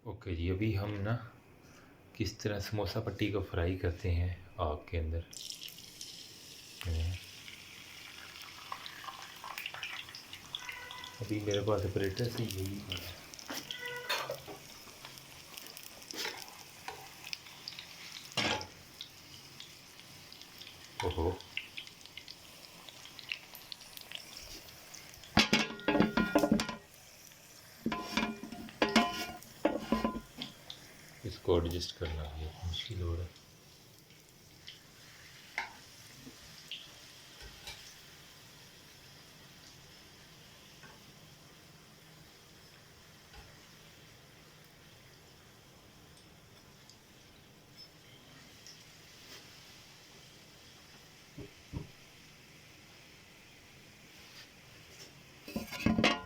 Okay जी, अभी हम ना किस तरह समोसा पट्टी को फ्राई करते हैं आग के अंदर। अभी मेरे पास ऑपरेटर से यही है। ओहो, इसको एडजस्ट करना भी मुश्किल हो रहा है।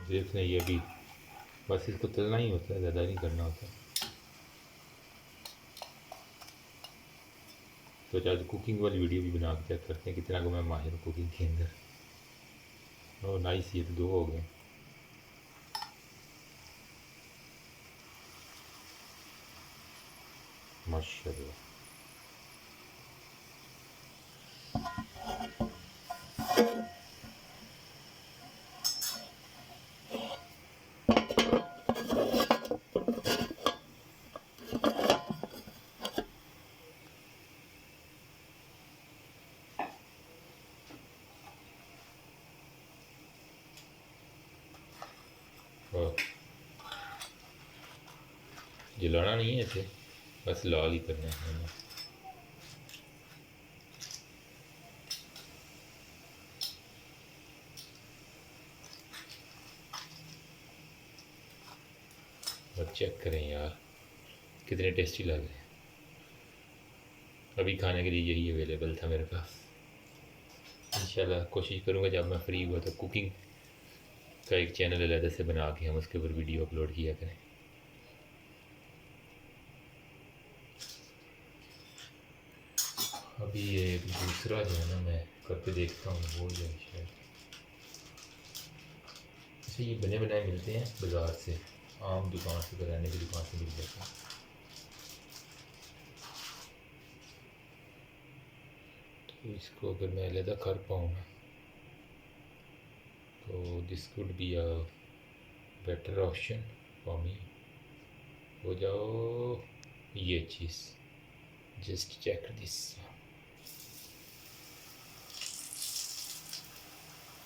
देख लें, ये भी बस इसको तलना ही होता है, ज़्यादा नहीं करना होता। तो आज कुकिंग वाली वीडियो भी बना के चेक करते हैं कितना को मैं माहिर हूँ कुकिंग के अंदर। ओह नाइस, ये तो 2 हो गए। माशाल्लाह। और जलाना नहीं है इसे, बस लाल ही करना है हमें। और चेक करें यार कितने टेस्टी लग रहे हैं। अभी खाने के लिए यही अवेलेबल था मेरे पास। इंशाल्लाह कोशिश करूँगा जब मैं फ्री हुआ तो कुकिंग का एक चैनल अलग से बना के हम उसके ऊपर वीडियो अपलोड किया करें। अभी ये दूसरा जो है ना, मैं करके देखता हूँ वो जो है शायद। अच्छा, ये बने बनाए मिलते हैं बाज़ार से, आम दुकान से, किराने की दुकान से मिल जाते हैं। तो इसको अगर मैं अलहदा कर पाऊँ ना, तो this could be a better option for me. हो जाओ ये चीज़, जस्ट चेक दिस।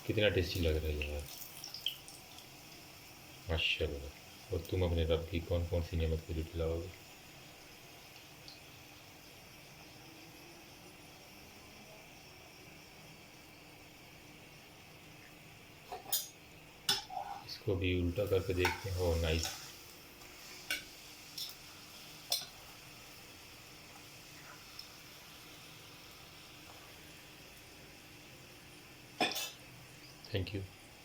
कितना टेस्टी लग रहा है यार, माशाल्लाह। और तुम अपने रब की कौन कौन सी नेमत को जुटलाओगे। इसको भी उल्टा करके देखते हैं। Oh nice. Thank you.